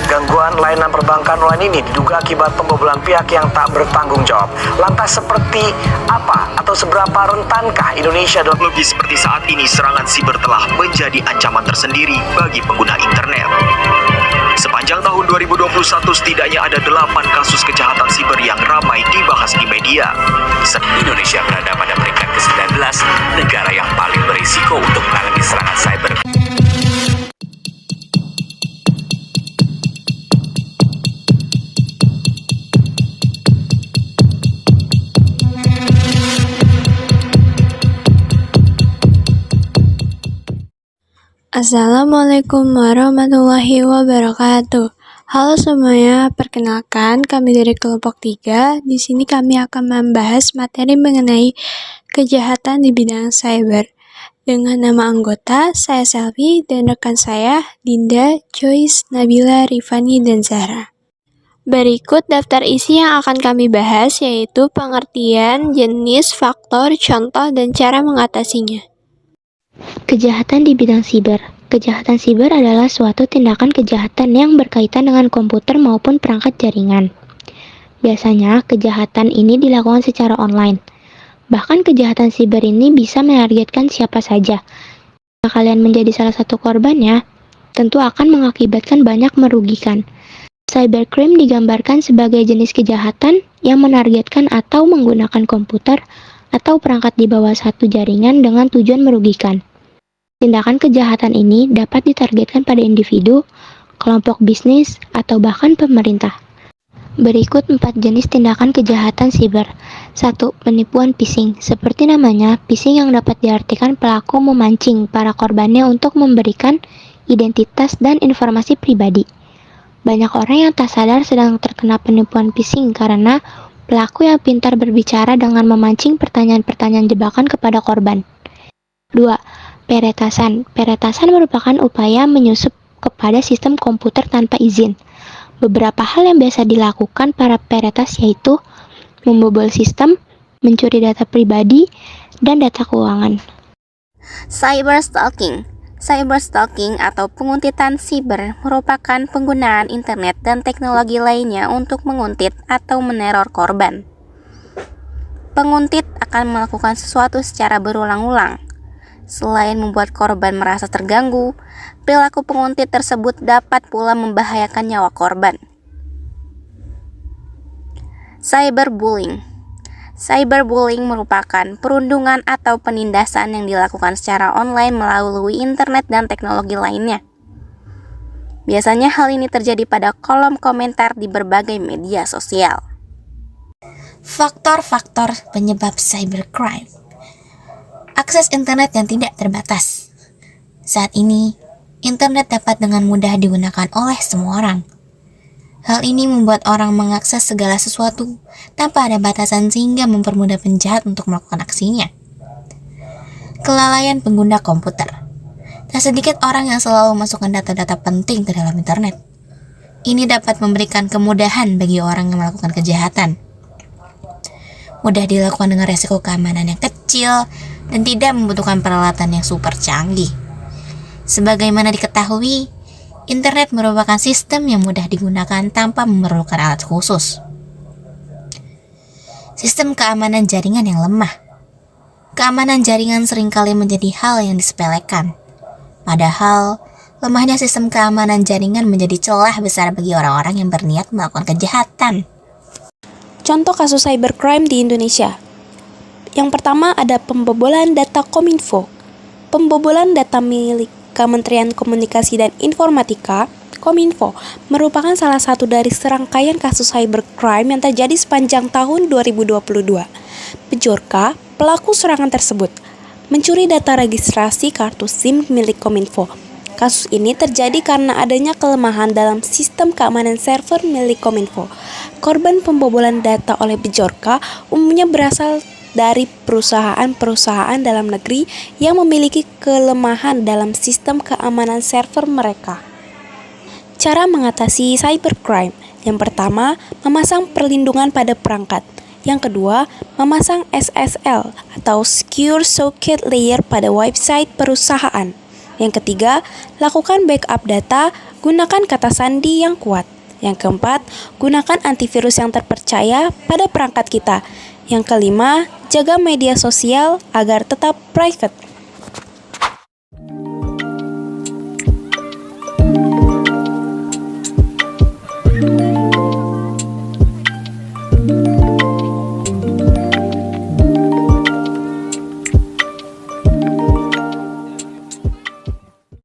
Gangguan layanan perbankan online ini diduga akibat pembobolan pihak yang tak bertanggung jawab. Lantas seperti apa atau seberapa rentankah Indonesia dalam lebih seperti saat ini serangan siber telah menjadi ancaman tersendiri bagi pengguna internet. Sepanjang tahun 2021 setidaknya ada 8 kasus kejahatan siber yang ramai dibahas di media. Indonesia berada pada peringkat ke-19 negara yang paling berisiko untuk mengalami serangan cyber. Assalamualaikum warahmatullahi wabarakatuh. Halo semuanya, perkenalkan kami dari kelompok 3. Di sini kami akan membahas materi mengenai kejahatan di bidang cyber. Dengan nama anggota, saya Selvi dan rekan saya Dinda, Joyce, Nabila, Rifani, dan Zahra. Berikut daftar isi yang akan kami bahas, yaitu pengertian, jenis, faktor, contoh, dan cara mengatasinya. Kejahatan di bidang siber. Kejahatan siber adalah suatu tindakan kejahatan yang berkaitan dengan komputer maupun perangkat jaringan. Biasanya, kejahatan ini dilakukan secara online. Bahkan kejahatan siber ini bisa menargetkan siapa saja. Jika kalian menjadi salah satu korbannya, tentu akan mengakibatkan banyak merugikan. Cybercrime digambarkan sebagai jenis kejahatan yang menargetkan atau menggunakan komputer atau perangkat di bawah satu jaringan dengan tujuan merugikan. Tindakan kejahatan ini dapat ditargetkan pada individu, kelompok bisnis, atau bahkan pemerintah. Berikut 4 jenis tindakan kejahatan siber. 1. Penipuan phishing. Seperti namanya, phishing yang dapat diartikan pelaku memancing para korbannya untuk memberikan identitas dan informasi pribadi. Banyak orang yang tak sadar sedang terkena penipuan phishing karena pelaku yang pintar berbicara dengan memancing pertanyaan-pertanyaan jebakan kepada korban. 2. Peretasan. Peretasan merupakan upaya menyusup kepada sistem komputer tanpa izin. Beberapa hal yang biasa dilakukan para peretas yaitu membobol sistem, mencuri data pribadi, dan data keuangan. Cyberstalking. Cyberstalking atau penguntitan siber merupakan penggunaan internet dan teknologi lainnya untuk menguntit atau meneror korban. Penguntit akan melakukan sesuatu secara berulang-ulang. Selain membuat korban merasa terganggu, perilaku penguntit tersebut dapat pula membahayakan nyawa korban. Cyberbullying. Cyberbullying merupakan perundungan atau penindasan yang dilakukan secara online melalui internet dan teknologi lainnya. Biasanya hal ini terjadi pada kolom komentar di berbagai media sosial. Faktor-faktor penyebab cybercrime. Akses internet yang tidak terbatas. Saat ini, internet dapat dengan mudah digunakan oleh semua orang. Hal ini membuat orang mengakses segala sesuatu tanpa ada batasan sehingga mempermudah penjahat untuk melakukan aksinya. Kelalaian pengguna komputer. Tak sedikit orang yang selalu memasukkan data-data penting ke dalam internet. Ini dapat memberikan kemudahan bagi orang yang melakukan kejahatan. Mudah dilakukan dengan resiko keamanan yang kecil dan tidak membutuhkan peralatan yang super canggih. Sebagaimana diketahui, internet merupakan sistem yang mudah digunakan tanpa memerlukan alat khusus. Sistem keamanan jaringan yang lemah. Keamanan jaringan seringkali menjadi hal yang disepelekan. Padahal, lemahnya sistem keamanan jaringan menjadi celah besar bagi orang-orang yang berniat melakukan kejahatan. Contoh kasus cybercrime di Indonesia. Yang pertama ada pembobolan data Kominfo. Pembobolan data milik Kementerian Komunikasi dan Informatika, Kominfo, merupakan salah satu dari serangkaian kasus cybercrime yang terjadi sepanjang tahun 2022. Bejorka, pelaku serangan tersebut, mencuri data registrasi kartu SIM milik Kominfo. Kasus ini terjadi karena adanya kelemahan dalam sistem keamanan server milik Kominfo. Korban pembobolan data oleh Bejorka umumnya berasal dari perusahaan-perusahaan dalam negeri yang memiliki kelemahan dalam sistem keamanan server mereka. Cara mengatasi cybercrime. Yang pertama, memasang perlindungan pada perangkat. Yang kedua, memasang SSL atau Secure Socket Layer pada website perusahaan. Yang ketiga, lakukan backup data, gunakan kata sandi yang kuat. Yang keempat, gunakan antivirus yang terpercaya pada perangkat kita. Yang kelima, jaga media sosial agar tetap private.